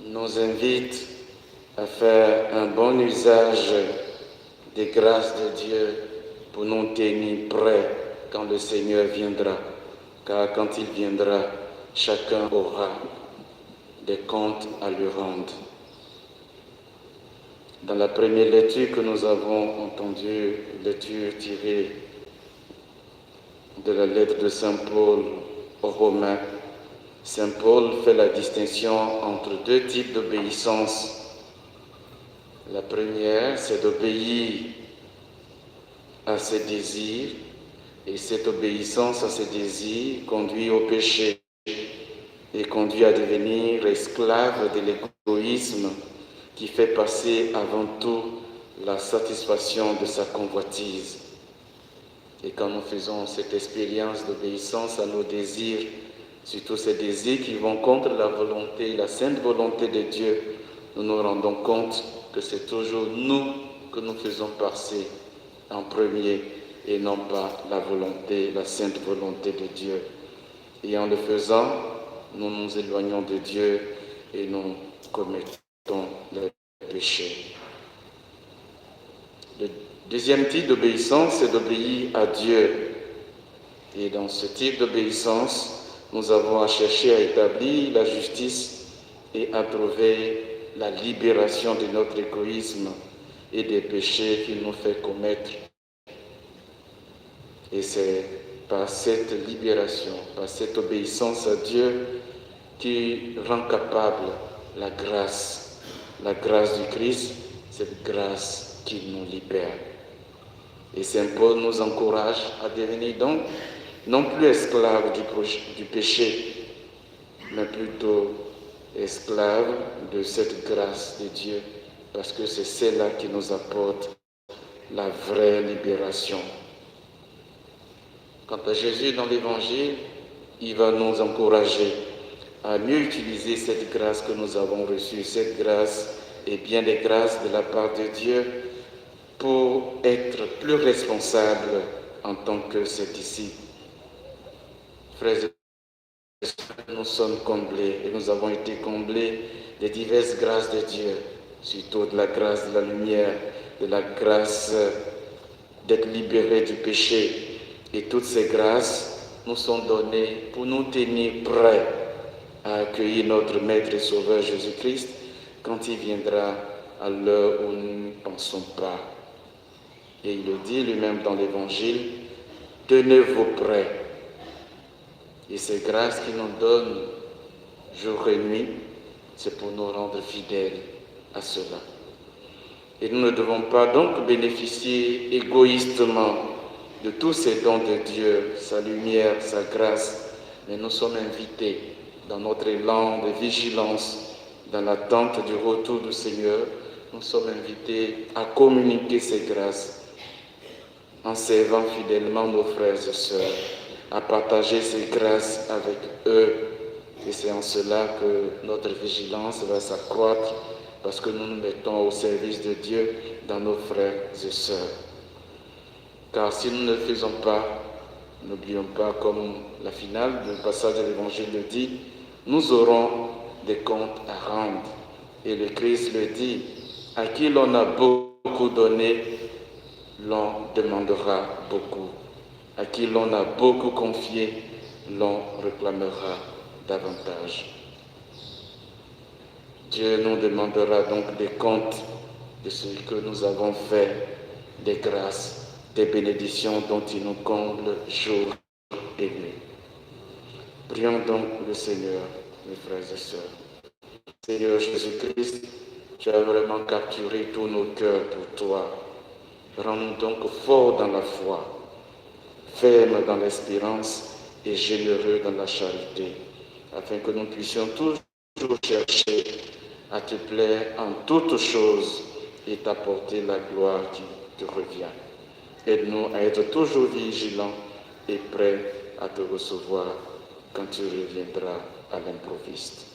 nous invite à faire un bon usage des grâces de Dieu pour nous tenir prêts quand le Seigneur viendra. Car quand il viendra, chacun aura des comptes à lui rendre. Dans la première lecture que nous avons entendue, lecture tirée de la lettre de Saint Paul aux Romains, Saint Paul fait la distinction entre deux types d'obéissance. La première, c'est d'obéir à ses désirs, et cette obéissance à ses désirs conduit au péché et conduit à devenir esclave de l'égoïsme qui fait passer avant tout la satisfaction de sa convoitise. Et quand nous faisons cette expérience d'obéissance à nos désirs, surtout ces désirs qui vont contre la volonté, la sainte volonté de Dieu, nous nous rendons compte que c'est toujours nous que nous faisons passer en premier et non pas la volonté, la sainte volonté de Dieu. Et en le faisant, nous nous éloignons de Dieu et nous commettons le péché. Le deuxième type d'obéissance, c'est d'obéir à Dieu. Et dans ce type d'obéissance, nous avons à chercher à établir la justice et à trouver la libération de notre égoïsme et des péchés qu'il nous fait commettre. Et c'est par cette libération, par cette obéissance à Dieu qui rend capable la grâce du Christ, cette grâce qui nous libère. Et Saint Paul nous encourage à devenir donc non plus esclaves du péché, mais plutôt esclaves de cette grâce de Dieu, parce que c'est celle-là qui nous apporte la vraie libération. Quant à Jésus dans l'Évangile, il va nous encourager à mieux utiliser cette grâce que nous avons reçue, cette grâce et bien des grâces de la part de Dieu pour être plus responsables en tant que ses disciples. Frères et sœurs, nous sommes comblés et nous avons été comblés des diverses grâces de Dieu, surtout de la grâce de la lumière, de la grâce d'être libérés du péché. Et toutes ces grâces nous sont données pour nous tenir prêts à accueillir notre Maître et Sauveur Jésus-Christ quand il viendra à l'heure où nous ne pensons pas. Et il le dit lui-même dans l'Évangile, « Tenez-vous prêts ». Et ces grâces qu'il nous donne jour et nuit, c'est pour nous rendre fidèles à cela. Et nous ne devons pas donc bénéficier égoïstement de tous ces dons de Dieu, sa lumière, sa grâce, mais nous sommes invités dans notre élan de vigilance, dans l'attente du retour du Seigneur, nous sommes invités à communiquer ces grâces en servant fidèlement nos frères et sœurs, à partager ces grâces avec eux. Et c'est en cela que notre vigilance va s'accroître, parce que nous nous mettons au service de Dieu dans nos frères et sœurs. Car si nous ne le faisons pas, n'oublions pas, comme la finale du passage de l'Évangile le dit, nous aurons des comptes à rendre. Et le Christ le dit, à qui l'on a beaucoup donné, l'on demandera beaucoup. À qui l'on a beaucoup confié, l'on réclamera davantage. Dieu nous demandera donc des comptes de ce que nous avons fait, des grâces, des bénédictions dont il nous comble jour et nuit. Prions donc le Seigneur, mes frères et sœurs. Seigneur Jésus-Christ, tu as vraiment capturé tous nos cœurs pour toi. Rends-nous donc forts dans la foi, fermes dans l'espérance et généreux dans la charité, afin que nous puissions toujours chercher à te plaire en toutes choses et t'apporter la gloire qui te revient. Aide-nous à être toujours vigilants et prêts à te recevoir quand tu reviendras à l'improviste.